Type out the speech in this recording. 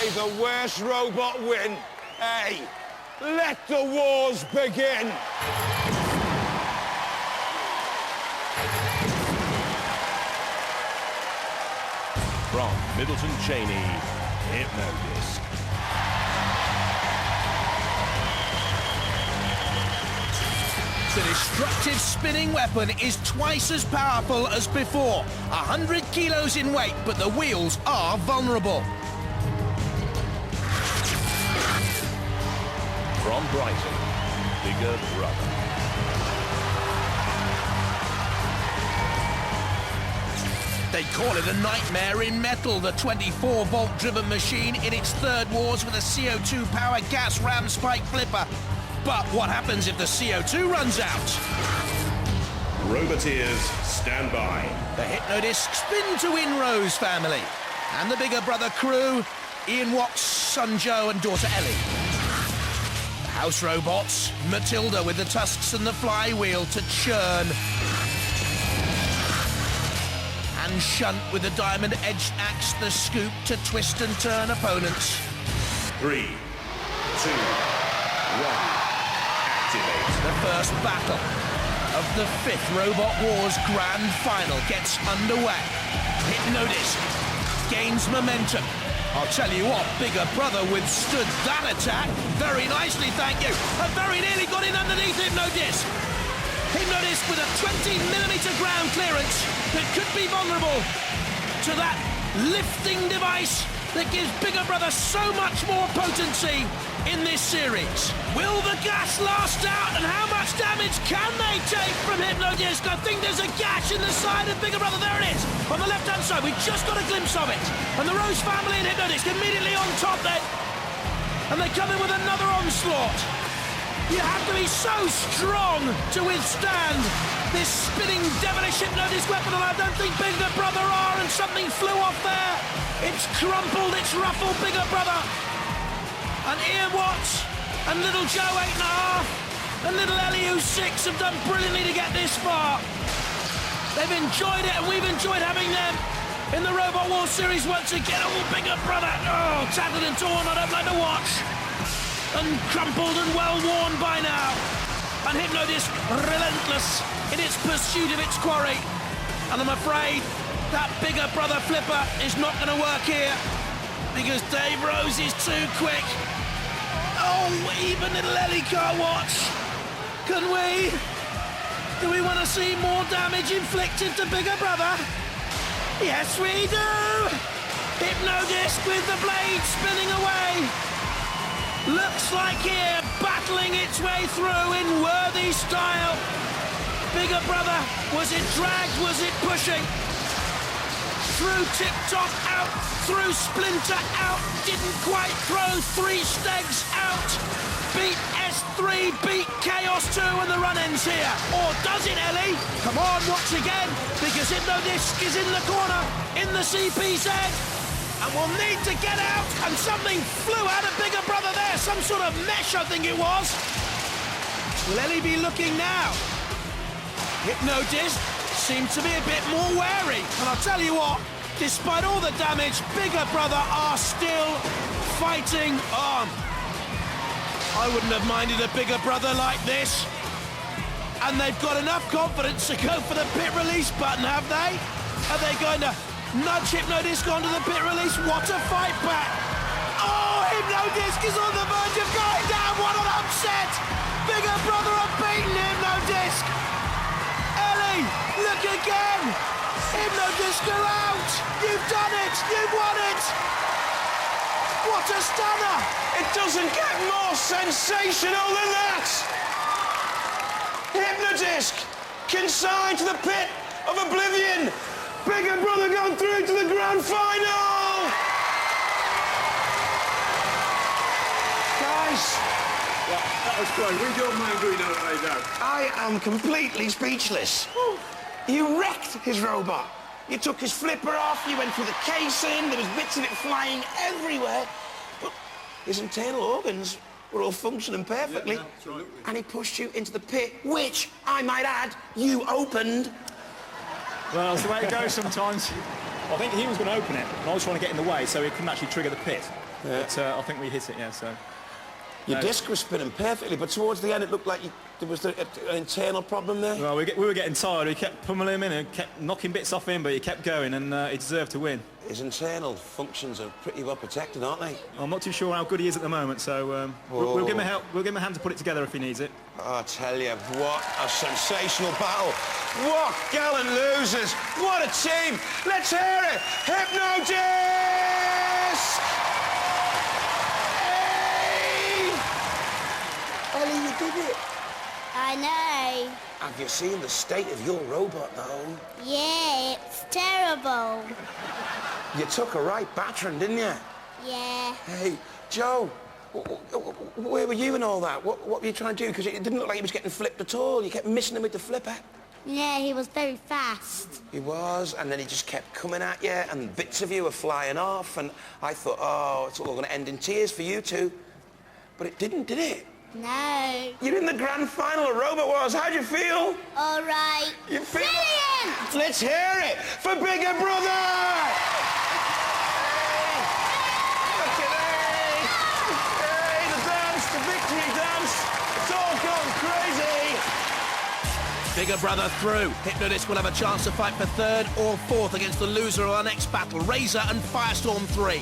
May the worst robot win. Hey, let the wars begin. From Middleton Cheney, Hypno Disc. The destructive spinning weapon is twice as powerful as before. 100 kilos in weight, but the wheels are vulnerable. From Brighton, Bigger Brother. They call it a nightmare in metal, the 24-volt driven machine in its third wars with a CO2-powered gas ram spike flipper. But what happens if the CO2 runs out? Roboteers, stand by. The Hypnodisc spin to win Rose family. And the Bigger Brother crew, Ian Watts, son Joe and daughter Ellie. The house robots, Matilda with the tusks and the flywheel to churn. And Shunt with the diamond-edged axe, the scoop to twist and turn opponents. 3, 2, 1, activate. The first battle of the 5th Robot Wars Grand Final gets underway. Hypnodisc gains momentum. I'll tell you what, Bigger Brother withstood that attack very nicely, thank you. And very nearly got in underneath Hypnodisc. Hypnodisc with a 20mm ground clearance that could be vulnerable to that lifting device that gives Bigger Brother so much more potency in this series. Will the gas last out, and how much damage can they take from Hypnodisc? I think there's a gash in the side of Bigger Brother. There it is, on the left-hand side. We just got a glimpse of it. And the Rose family and Hypnodisc immediately on top then. And they come in with another onslaught. You have to be so strong to withstand this spinning devilish Hypnodisc weapon, and I don't think Bigger Brother are, and something flew off there. It's crumpled, it's ruffled Bigger Brother. And Ian Watts and little Joe 8.5 and little Ellie who's 6 have done brilliantly to get this far. They've enjoyed it, and we've enjoyed having them in the Robot Wars series once again. Oh, Bigger Brother, oh, tattered and torn, I don't like to watch. And crumpled and well-worn by now. And Hypnodisc relentless in its pursuit of its quarry. And I'm afraid that Bigger Brother flipper is not going to work here because Dave Rose is too quick. Oh, even little Ellie can't watch. Can we? Do we want to see more damage inflicted to Bigger Brother? Yes, we do. Hypnodisc with the blade spinning away. Looks like here, battling its way through in worthy style. Bigger Brother, was it dragged, was it pushing? Through Tip-Top out, through Splinter out, didn't quite throw 3 Stegs out. Beat S3, beat Chaos 2, and the run ends here. Or does it, Ellie? Come on, watch again, because Hypnodisc is in the corner, in the CPZ. And we'll need to get out, and something flew out of Bigger Brother there, some sort of mesh, I think it was. Will Ellie be looking now? Hypnodisc seems to be a bit more wary, and I'll tell you what, despite all the damage, Bigger Brother are still fighting on. I wouldn't have minded a Bigger Brother like this. And they've got enough confidence to go for the pit release button, have they? Are they going to nudge Hypnodisc onto the pit release? What a fight back! Oh, Hypnodisc is on the verge of going down. What an upset! Bigger Brother have beaten Hypnodisc. Ellie, look again. Hypnodisc are out. You've done it. You've won it. What a stunner! It doesn't get more sensational than that. Hypnodisc consigned to the pit of oblivion. Bigger Brother gone through to the grand final! Guys, That was great. We don't mind doing that right now. I am completely speechless. You wrecked his robot. You took his flipper off, you went through the casing, there was bits of it flying everywhere. But his internal organs were all functioning perfectly. Yeah, absolutely. And he pushed you into the pit, which, I might add, you opened. Well, that's the way it goes sometimes. I think he was going to open it, and I was trying to get in the way so he couldn't actually trigger the pit. But I think we hit it, yeah, so... Your disc was spinning perfectly, but towards the end it looked like there was an internal problem there. Well, we were getting tired. We kept pummeling him in and kept knocking bits off him, but he kept going, and he deserved to win. His internal functions are pretty well protected, aren't they? I'm not too sure how good he is at the moment, so we'll give him a help. We'll give him a hand to put it together if he needs it. I tell you, what a sensational battle. What gallant losers. What a team. Let's hear it. Hypno disc! Ellie, you did it. I know. Have you seen the state of your robot, though? Yeah, it's terrible. You took a right battering, didn't you? Yeah. Hey, Joe, where were you and all that? What were you trying to do? Because it didn't look like he was getting flipped at all. You kept missing him with the flipper. Yeah, he was very fast. He was, and then he just kept coming at you, and bits of you were flying off, and I thought, oh, it's all going to end in tears for you two. But it didn't, did it? No. You're in the grand final of Robot Wars. How'd you feel? All right. You feel... Brilliant! Let's hear it for Bigger Brother! Hey! Look at hey! Hey, the dance, the victory dance. It's all gone crazy. Bigger Brother through. Hypnodisc will have a chance to fight for third or fourth against the loser of our next battle, Razor and Firestorm 3.